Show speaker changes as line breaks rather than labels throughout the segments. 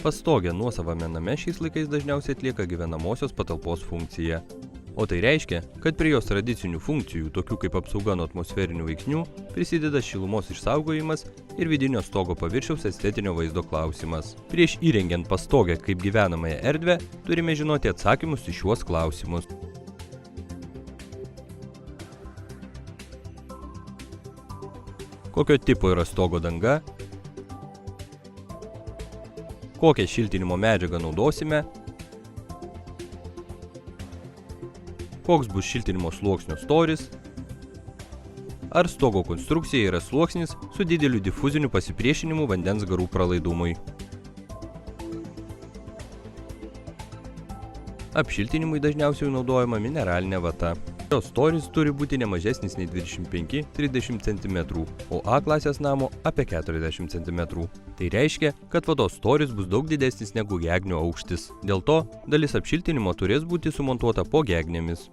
Pastogė nuosavame name šiais laikais dažniausiai atlieka gyvenamosios patalpos funkciją. O tai reiškia, kad prie jos tradicinių funkcijų, tokių kaip apsauga nuo atmosferinių veiksnių, prisideda šilumos išsaugojimas ir vidinio stogo paviršiaus estetinio vaizdo klausimas. Prieš įrengiant pastogę kaip gyvenamąją erdvę, turime žinoti atsakymus į šiuos klausimus. Kokio tipo yra stogo danga? Kokią šiltinimo medžiagą naudosime? Koks bus šiltinimo sluoksnio storis? Ar stogo konstrukcija yra sluoksnis su dideliu difuziniu pasipriešinimu vandens garų pralaidumui? Apšiltinimui dažniausiai naudojama mineralinė vata. Jos storis turi būti ne mažesnis nei 25–30 cm, o A klasės namo apie 40 cm. Tai reiškia, kad vatos storis bus daug didesnis negu gegnių aukštis. Dėl to dalis apšiltinimo turės būti sumontuota po gegnėmis.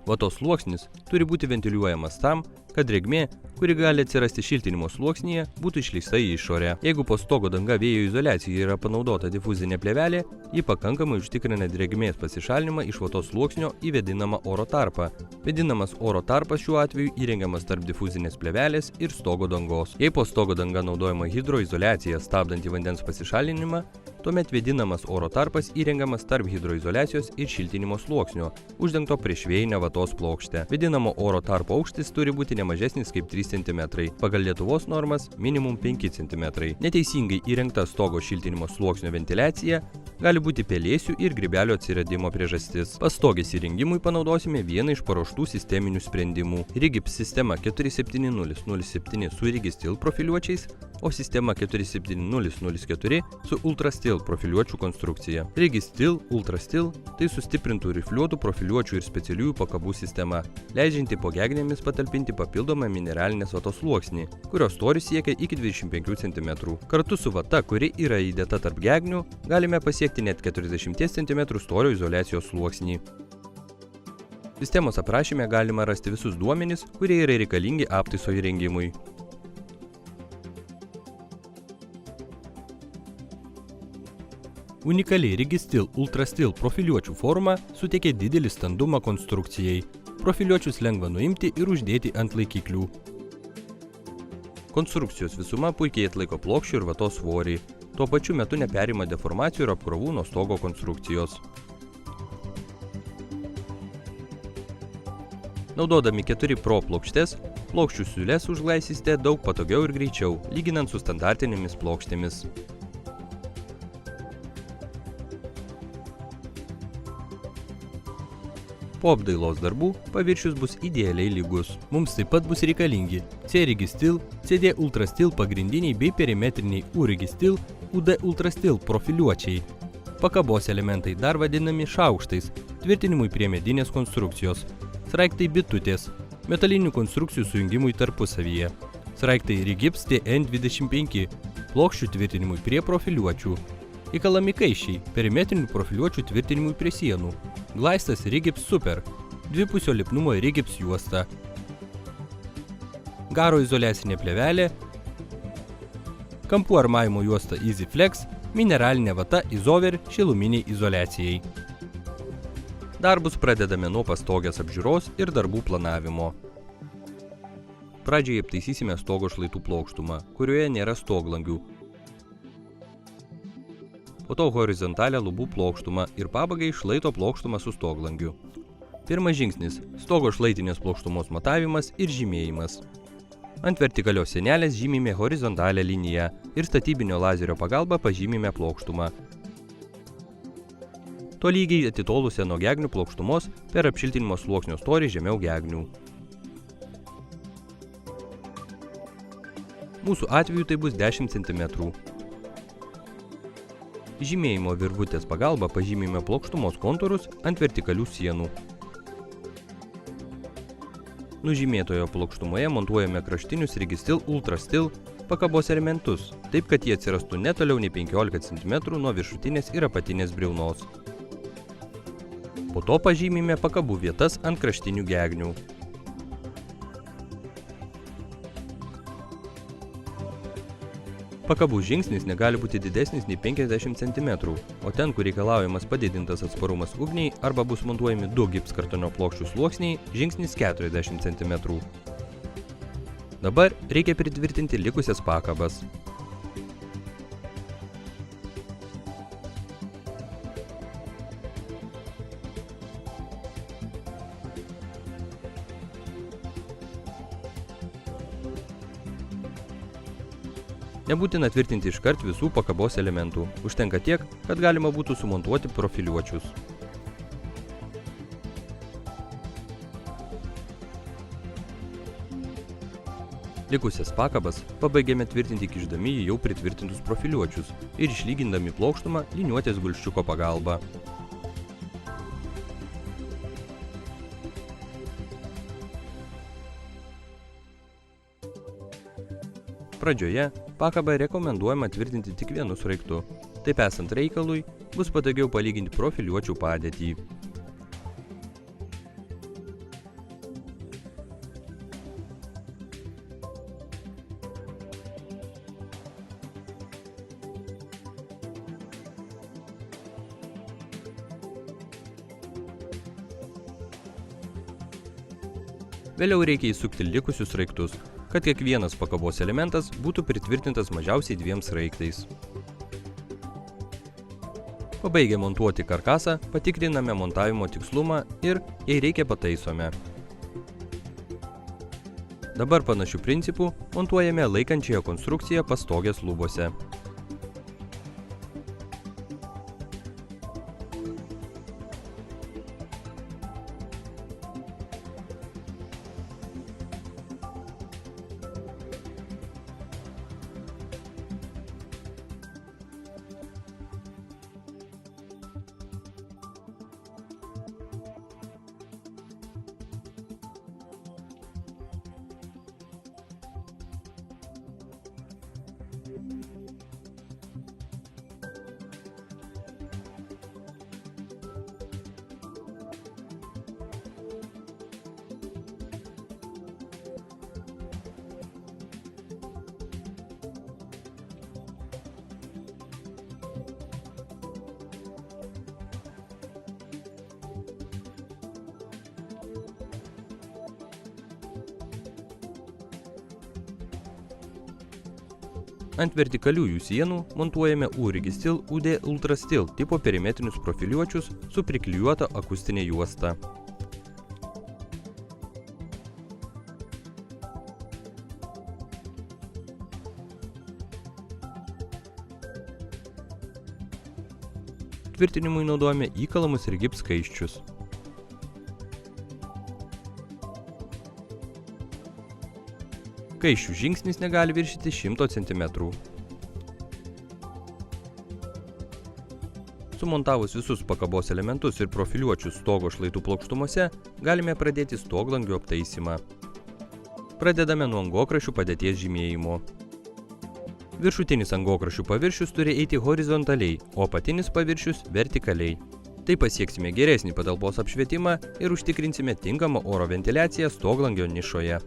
Vatos sluoksnis turi būti ventiliuojamas tam, kad drėgmė, kuri gali atsirasti šiltinimo sluoksnyje, būtų išleista į išorę. Jeigu po stogo danga vėjo izoliacijai yra panaudota difuzinė plėvelė, ji pakankamai užtikrina drėgmės pasišalinimą iš vatos sluoksnio į vėdinamą oro tarpą. Vėdinamas oro tarpas šiuo atveju įrengiamas tarp difuzinės plėvelės ir stogo dangos. Jei po stogo danga naudojama hidroizoliacija stabdanti vandens pasišalinimą, tuomet vėdinamas oro tarpas įrengiamas tarp hidroizoliacijos ir šiltinimo sluoksnio, uždengto prieš vėjinę vatos plokštę. Vėdinamo oro tarpo aukštis turi būti ne mažesnis kaip 3 cm, pagal Lietuvos normas minimum 5 cm. Neteisingai įrengta stogo šiltinimo sluoksnio ventiliacija gali būti pelėsių ir grybelio atsiradimo priežastis. Pastogės įrengimui panaudosime vieną iš paruoštų sisteminių sprendimų. Rigips sistema 47007 su Rigistil profiliuočiais, o sistema 47004 su Ultrastil profiliuočių konstrukcija. Rigistil, Ultrastil – tai sustiprintų rifliuotų profiliuočių ir specialiųjų pakabų sistema, leidžianti po gegnėmis patalpinti papildomą mineralinės vatos sluoksnį, kurios storis siekia iki 25 cm. Kartu su vata, kuri yra įdėta tarp gegnių, galime pasiekti net 40 cm storio izoliacijos sluoksnį. Sistemos aprašyme galima rasti visus duomenis, kurie yra reikalingi aptaiso įrengimui. Unikali Rigistil Ultrastil profiliuočių forma suteikia didelį standumą konstrukcijai. Profiliuočius lengva nuimti ir uždėti ant laikiklių. Konstrukcijos visuma puikiai atlaiko plokščių ir vatos svorį. Tuo pačiu metu neperima deformacijų ir apkrovų nuo stogo konstrukcijos. Naudodami 4 Pro plokštes, plokščių siūles užglaistysite daug patogiau ir greičiau, lyginant su standartinėmis plokštėmis. Po apdailos darbų paviršius bus idealiai lygus. Mums taip pat bus reikalingi C Rigistil, CD Ultrastil pagrindiniai bei perimetriniai U Rigistil, UD Ultrastil profiliuočiai. Pakabos elementai dar vadinami šaukštais, tvirtinimui prie medinės konstrukcijos. Sraigtai bitutės, metalinių konstrukcijų sujungimui tarpusavyje. Sraigtai Rigips TN25, plokščių tvirtinimui prie profiliuočių. Įkalami kaiščiai, perimetrinių profiliuočių tvirtinimui prie sienų. Glaistas Rigips Super, dvipusio lipnumo Rigips juosta. Garo izoliacinė plėvelė, kampų armavimo juosta EasyFlex, mineralinė vata Izover šiluminiai izoliacijai. Darbus pradedame nuo pastogės apžiūros ir darbų planavimo. Pradžiai aptaisysime stogo šlaitų plokštumą, kurioje nėra stoglangių. Po to horizontalią lubų plokštumą ir pabaigai šlaito plokštumą su stoglangiu. Pirmas žingsnis – stogo šlaitinės plokštumos matavimas ir žymėjimas. Ant vertikalios sienelės žymime horizontalią liniją ir statybinio lazerio pagalba pažymime plokštumą. Tolygiai atitolusią nuo gegnių plokštumos per apšiltinimo sluoksnio storį žemiau gegnių. Mūsų atveju tai bus 10 cm. Žymėjimo virvutės pagalba pažymime plokštumos kontūrus ant vertikalių sienų. Nužymėtojo plokštumoje montuojame kraštinius Rigistil Ultrastil pakabos elementus, taip kad jie atsirastų ne toliau nei 15 cm nuo viršutinės ir apatinės briaunos. Po to pažymime pakabų vietas ant kraštinių gegnių. Pakabų žingsnis negali būti didesnis nei 50 cm, o ten, kur reikalaujamas padidintas atsparumas ugniai arba bus montuojami 2 gipskartonio plokščių sluoksniai, žingsnis 40 cm. Dabar reikia pritvirtinti likusias pakabas. Nebūtina tvirtinti iškart visų pakabos elementų, užtenka tiek, kad galima būtų sumontuoti profiliuočius. Likusias pakabas pabaigėme tvirtinti kišdami į jau pritvirtintus profiliuočius ir išlygindami plokštumą liniuotės gulščiuko pagalba. Pradžioje pakabą rekomenduojama tvirtinti tik vienu sraigtu. Taip esant reikalui, bus patogiau palyginti profiliuočių padėtį. Vėliau reikia įsukti likusius sraigtus, kad kiekvienas pakabos elementas būtų pritvirtintas mažiausiai 2 sraigtais. Pabaigę montuoti karkasą, patikriname montavimo tikslumą ir, jei reikia, pataisome. Dabar panašių principų montuojame laikančiąją konstrukciją pastogės lubose. Ant vertikaliųjų sienų montuojame Urigisteel UD Ultrasteel tipo perimetrinius profiliuočius su priklijuota akustinė juosta. Tvirtinimui naudojame įkalamus ir gipskaiščius. Kaiščių žingsnis negali viršyti 100 cm. Sumontavus visus pakabos elementus ir profiliuočius stogo šlaitų plokštumose, galime pradėti stoglangio aptaisymą. Pradedame nuo angokraščių padėties žymėjimo. Viršutinis angokraščių paviršius turi eiti horizontaliai, o apatinis paviršius vertikaliai. Taip pasieksime geresnį patalpos apšvietimą ir užtikrinsime tinkamą oro ventiliaciją stoglangio nišoje.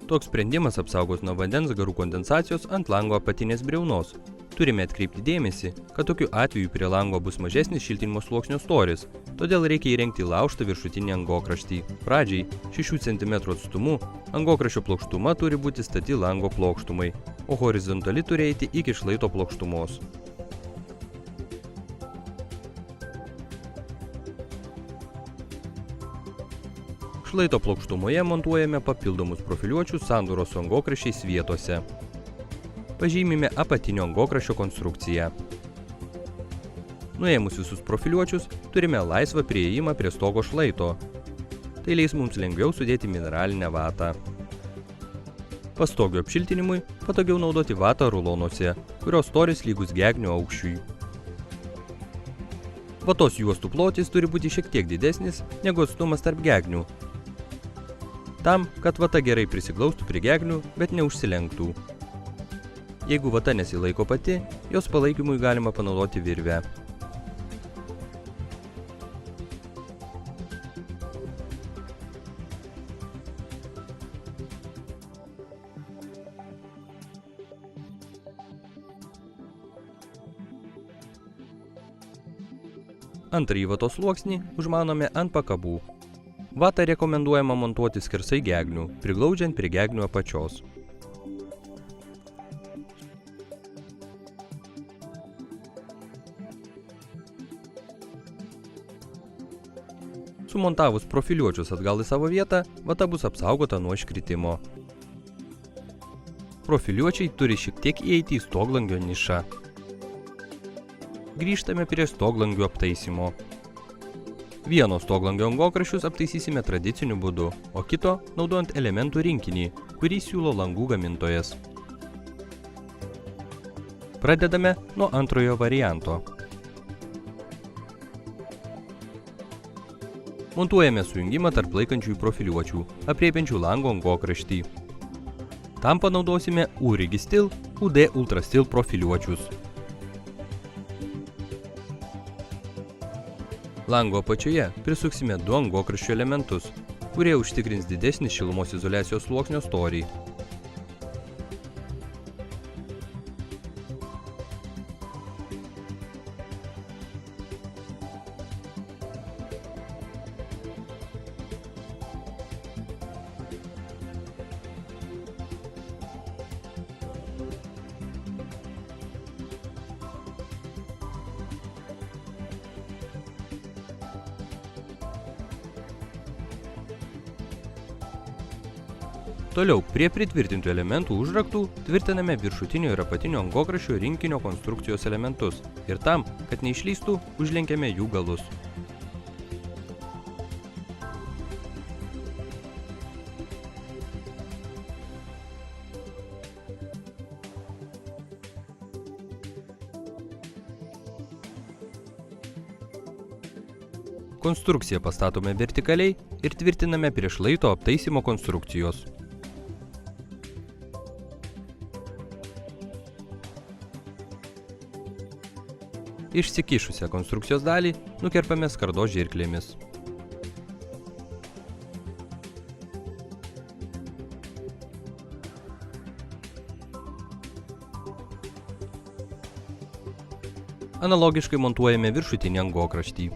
Toks sprendimas apsaugos nuo vandens garų kondensacijos ant lango apatinės briaunos. Turime atkreipti dėmesį, kad tokiu atveju prie lango bus mažesnis šiltinimo sluoksnio storis, todėl reikia įrengti laužtą viršutinį angokraštį. Pradžiai 6 cm atstumu angokraščio plokštuma turi būti stati lango plokštumai, o horizontali turi eiti iki šlaito plokštumos. Šlaito plokštumoje montuojame papildomus profiliuočius sandūros su angokraščiais vietose. Pažymime apatinio angokraščio konstrukciją. Nuėmus visus profiliuočius, turime laisvą priėjimą prie stogo šlaito. Tai leis mums lengviau sudėti mineralinę vatą. Pastogio apšiltinimui patogiau naudoti vatą rulonuose, kurios storis lygus gegnių aukščiui. Vatos juostų plotis turi būti šiek tiek didesnis negu atstumas tarp gegnių, tam, kad vata gerai prisiglaustų prie gegnių, bet neužsilenktų. Jeigu vata nesilaiko pati, jos palaikymui galima panaudoti virvę. Antrąjį vatos sluoksnį užmauname ant pakabų. Vatą rekomenduojama montuoti skersai gegnių, priglaudžiant prie gegnių apačios. Sumontavus profiliuočius atgal į savo vietą, vata bus apsaugota nuo iškritimo. Profiliuočiai turi šiek tiek įeiti į stoglangio nišą. Grįžtame prie stoglangių aptaisymo. Vieno stoglangio angokraščius aptaisysime tradiciniu būdu, o kito naudojant elementų rinkinį, kurį siūlo langų gamintojas. Pradedame nuo antrojo varianto. Montuojame sujungimą tarp laikančiųjų profiliuočių, aprėpiančių lango angokraštį. Tam panaudosime U-Registil, UD Ultrastil profiliuočius. Lango apačioje prisuksime du angokraščio elementus, kurie užtikrins didesnį šilumos izoliacijos sluoksnio storį. Toliau, prie pritvirtintų elementų užraktų tvirtiname viršutinio ir apatinio angokraščio rinkinio konstrukcijos elementus ir tam, kad neišlįstų, užlenkiame jų galus. Konstrukciją pastatome vertikaliai ir tvirtiname prie šlaito aptaisymo konstrukcijos. Išsikišusią konstrukcijos dalį nukerpame skardos žirklėmis. Analogiškai montuojame viršutinį angokraštį.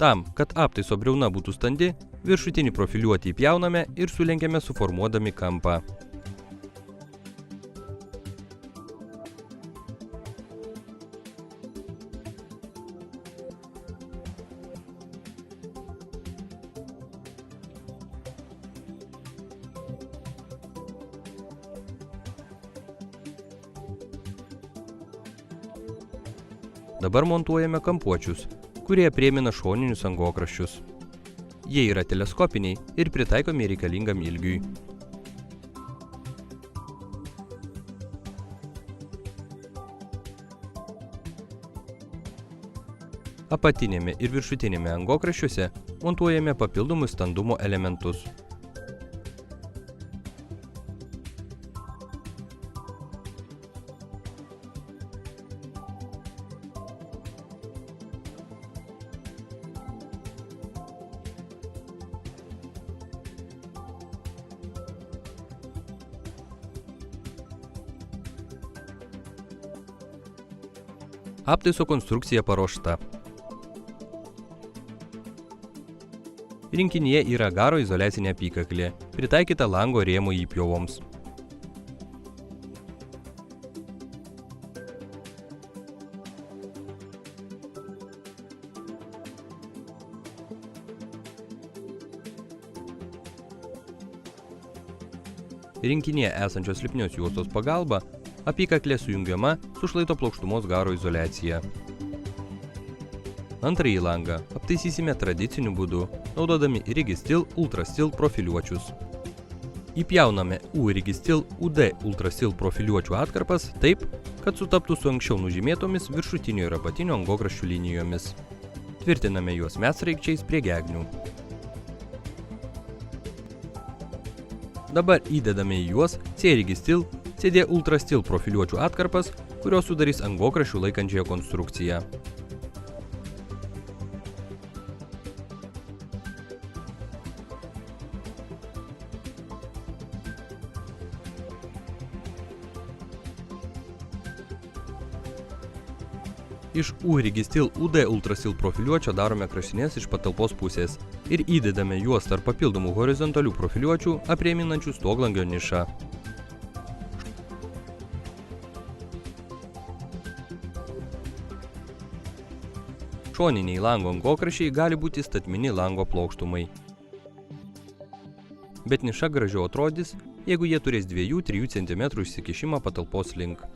Tam, kad aptaiso briauna būtų standi, viršutinį profiliuotį įpjauname ir sulenkiame suformuodami kampą. Dabar montuojame kampuočius, kurie aprėmina šoninius angokraščius. Jie yra teleskopiniai ir pritaikomi reikalingam ilgiui. Apatinėme ir viršutinėme angokraščiuose montuojame papildomus standumo elementus. Aptaiso konstrukcija paruošta. Rinkinyje yra garo izoliacinė apykaklė, pritaikyta lango rėmų įpjovoms. Rinkinyje esančios lipnios juostos pagalba apykaklė sujungiama su šlaito plokštumos garo izoliacija. Antrąjį langą aptaisysime tradiciniu būdu, naudodami Registil Ultrastil profiliuočius. Įpjauname U-Registil UD Ultrasil profiliuočių atkarpas taip, kad sutaptų su anksčiau nužymėtomis viršutinio ir apatinio angokraščių linijomis. Tvirtiname juos medsraigčiais prie gegnių. Dabar įdedame į juos C-Registil CD Ultrastil profiliuočių atkarpas, kurios sudarys angokraščių laikančiąją konstrukciją. Iš U-Registil UD Ultrasil profiliuočio darome kraštines iš patalpos pusės ir įdedame juos tarp papildomų horizontalių profiliuočių aprėminančių stoglangio nišą. Šoniniai lango angokraščiai gali būti statmeni lango plokštumai. Bet niša gražiau atrodys, jeigu jie turės 2–3 cm išsikišimą patalpos link.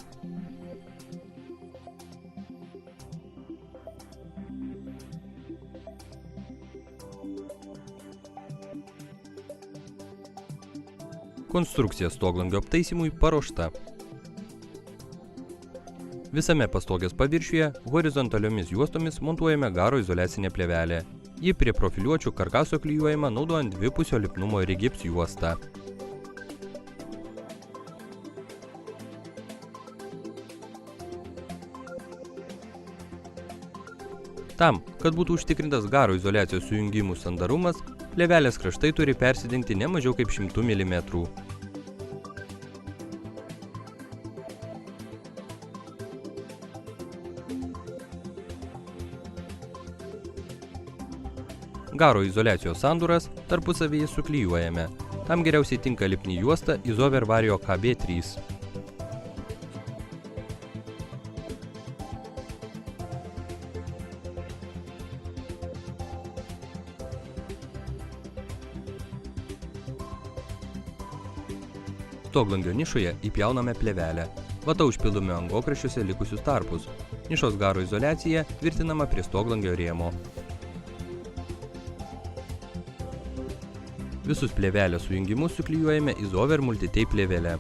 Konstrukcija stoglangio aptaisymui paruošta. Visame pastogės paviršiuje horizontaliomis juostomis montuojame garo izoliacinę plėvelę. Ji prie profiliuočių karkaso klijuojama naudojant dvipusio lipnumo rigips juostą. Tam, kad būtų užtikrintas garo izoliacijos sujungimų sandarumas, plėvelės kraštai turi persidengti ne mažiau kaip 100 mm. Garo izoliacijos sandūras tarpusavyje suklijuojame. Tam geriausiai tinka lipni juosta Isover Vario KB3. Stoglangio nišoje įpjauname plėvelę. Vata užpildome angokraščiuose likusius tarpus. Nišos garo izoliacija tvirtinama prie stoglangio rėmo. Visus plėvelės sujungimus suklijuojame Isover Multitape plėvelę.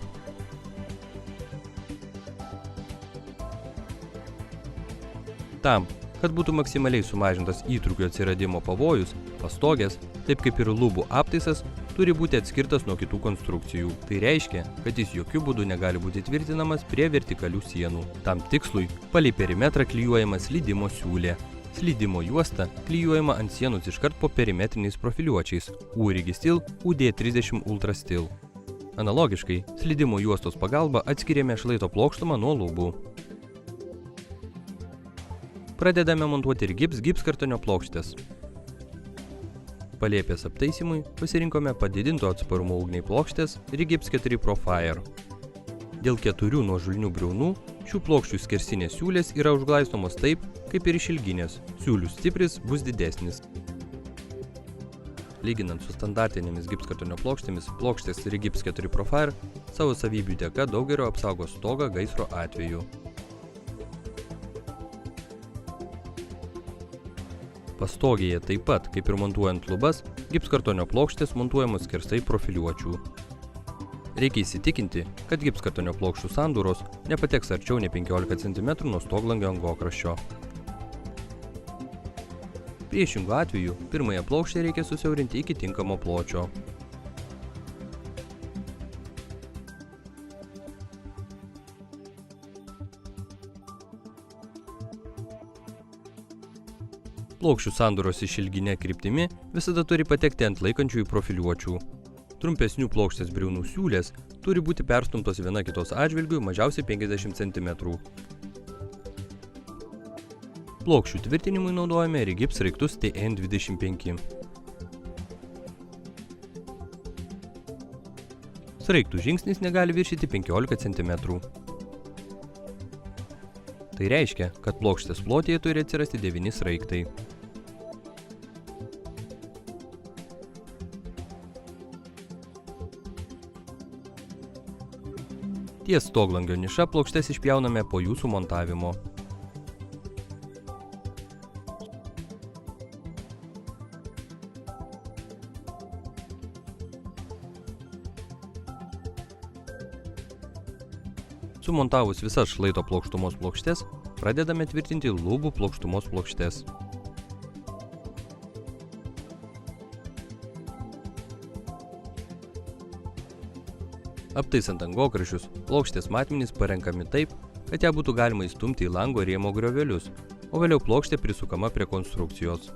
Tam, kad būtų maksimaliai sumažintas įtrūkio atsiradimo pavojus, pastogės, taip kaip ir lubų aptaisas, turi būti atskirtas nuo kitų konstrukcijų. Tai reiškia, kad jis jokių būdų negali būti tvirtinamas prie vertikalių sienų. Tam tikslui palei perimetrą klijuojama slydimo siūlė. Slydimo juosta klijuojama ant sienos iškart po perimetriniais profiliuočiais U-Registil UD30 Ultrastil. Analogiškai, slydimo juostos pagalba atskiriame šlaito plokštumą nuo lubų. Pradedame montuoti ir gipskartonio plokštės. Palėpės aptaisymui pasirinkome padidinto atsparumo ugniai plokštės Rigips 4 Pro Fire. Dėl 4 nuožulnių briaunų šių plokščių skersinės siūlės yra užglaistomos taip, kaip ir išilginės. Siūlių stipris bus didesnis. Lyginant su standartinėmis gipskartonio plokštėmis, plokštės Rigips 4 Pro Fire savo savybių dėka daug geriau apsaugo stogą gaisro atveju. Pastogėje taip pat, kaip ir montuojant lubas, gipskartonio plokštės montuojamos skersai profiliuočių. Reikia įsitikinti, kad gipskartonio plokščių sandūros nepateks arčiau nei 15 cm nuo stoglangio angokraščio. Priešingu atveju, pirmąją plokštę reikia susiaurinti iki tinkamo pločio. Plokščių sandūros išilgine kryptimi visada turi patekti ant laikančiųjų profiliuočių. Trumpesnių plokštės briaunų siūlės turi būti perstumtos viena kitos atžvilgiu mažiausiai 50 cm. Plokščių tvirtinimui naudojame Rigips sraigtus TN25. Sraigtų žingsnis negali viršyti 15 cm. Tai reiškia, kad plokštės plotyje turi atsirasti 9 sraigtai. Ties stoglangio niša plokštes išpjauname po jų sumontavimo. Sumontavus visas šlaito plokštumos plokštes, pradedame tvirtinti lubų plokštumos plokštes. Aptaisant angokraščius, plokštės matmenys parenkami taip, kad ją būtų galima įstumti į lango rėmo griovelius, o vėliau plokštė prisukama prie konstrukcijos.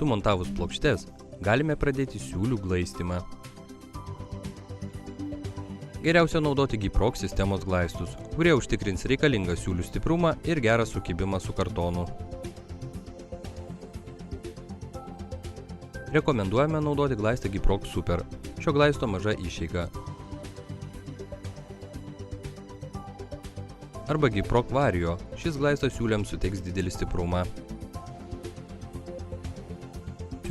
Sumontavus plokštes, galime pradėti siūlių glaistymą. Geriausia naudoti Gyproc sistemos glaistus, kurie užtikrins reikalingą siūlių stiprumą ir gerą sukibimą su kartonu. Rekomenduojame naudoti glaistą Gyproc Super. Šio glaisto maža išeiga. Arba Gyproc Vario. Šis glaistas siūliams suteiks didelį stiprumą.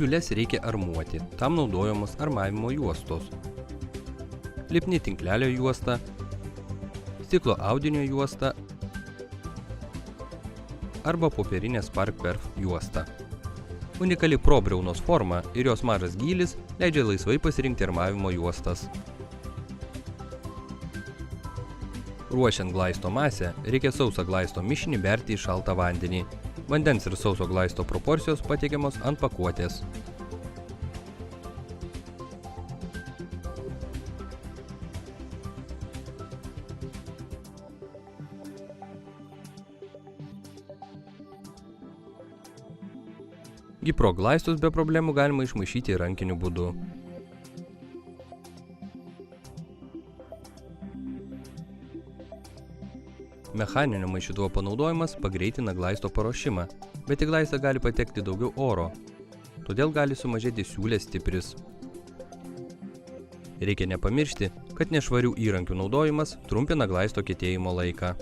Siūles reikia armuoti, tam naudojamos armavimo juostos. Lipni tinklelio juosta, stiklo audinio juosta arba popierinė Spark-Perf juosta. Unikali probriaunos forma ir jos mažas gylis leidžia laisvai pasirinkti armavimo juostas. Ruošiant glaisto masę, reikia sausą glaisto mišinį berti į šaltą vandenį. Vandens ir sauso glaisto proporcijos pateikiamos ant pakuotės. Gyproc glaistus be problemų galima išmaišyti rankiniu būdu. Mechaninio maišytuvo panaudojimas pagreitina glaisto paruošimą, bet į glaistą gali patekti daugiau oro, todėl gali sumažėti siūlės stipris. Reikia nepamiršti, kad nešvarių įrankių naudojimas trumpina glaisto kietėjimo laiką.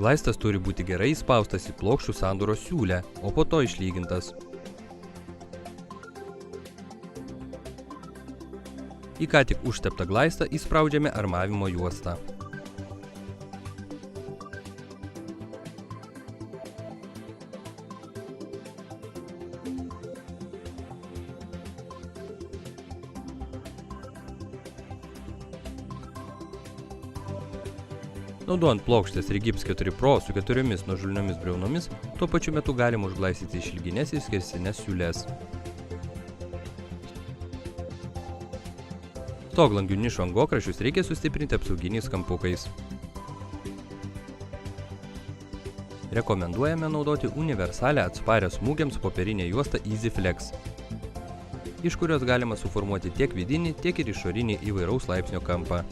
Glaistas turi būti gerai įspaustas į plokščių sandūros siūlę, o po to išlygintas. Į ką tik užteptą glaistą įspraudžiame armavimo juostą. Naudojant plokštės Rigips 4 Pro su 4 nuožulniomis briaunomis, tuo pačiu metu galima užglaistyti išilgines ir skersines siūles. Stoglangių nišų angokraščius reikia sustiprinti apsauginiais kampukais. Rekomenduojame naudoti universalią atsparią smūgiams popierinę juostą EasyFlex, iš kurios galima suformuoti tiek vidinį, tiek ir išorinį įvairaus laipsnio kampą.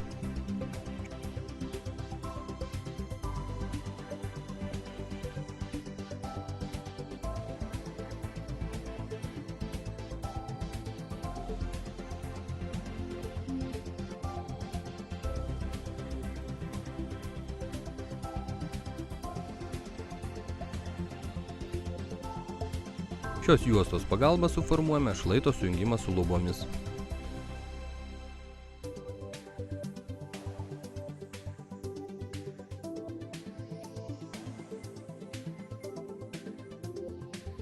Šios juostos pagalba suformuojame šlaito sujungimą su lubomis.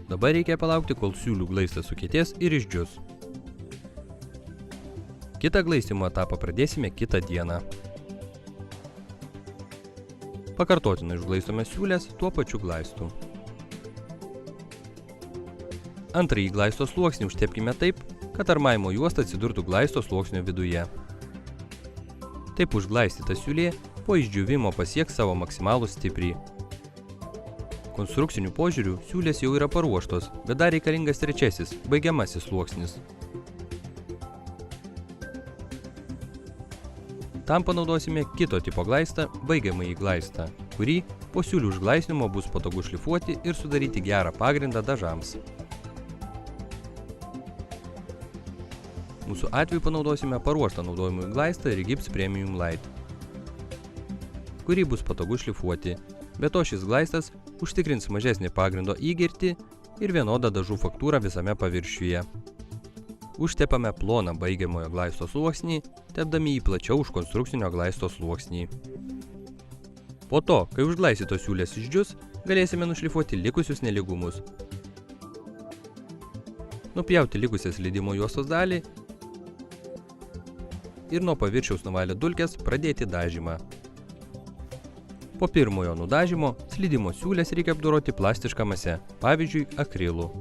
Dabar reikia palaukti, kol siūlių glaistas sukietės ir išdžius. Kitą glaistymo etapą pradėsime kitą dieną. Pakartotinai užglaistome siūlės tuo pačiu glaistu. Antrąjį glaisto sluoksnį užtepkime taip, kad armavimo juosta atsidurtų glaisto sluoksnio viduje. Taip užglaistyta siūlė po išdžiūvimo pasieks savo maksimalų stiprį. Konstrukcinių požiūrių siūlės jau yra paruoštos, bet dar reikalingas trečiasis, baigiamasis sluoksnis. Tam panaudosime kito tipo glaistą, baigiamąjį glaistą, kurį po siūlių užglaistinimo bus patogu šlifuoti ir sudaryti gerą pagrindą dažams. Mūsų atveju panaudosime paruoštą naudojimui glaistą Rigips Premium Light. kurį bus patogu šlifuoti. Be to šis glaistas užtikrins mažesnį pagrindo įgirtį ir vienodą dažų faktūrą visame paviršiuje. Užtepame ploną baigiamojo glaisto sluoksnį, tepdami jį plačiau už konstrukcinio glaisto sluoksnį. Po to, kai užglaistytos siūlės išdžius, galėsime nušlifuoti likusius nelygumus. Nupjauti likusias slydimo juostos dalį ir nuo paviršiaus nuvalę dulkes pradėti dažymą. Po pirmojo nudažymo slydimo siūlės reikia apdoroti plastišką masę, pavyzdžiui, akrilu.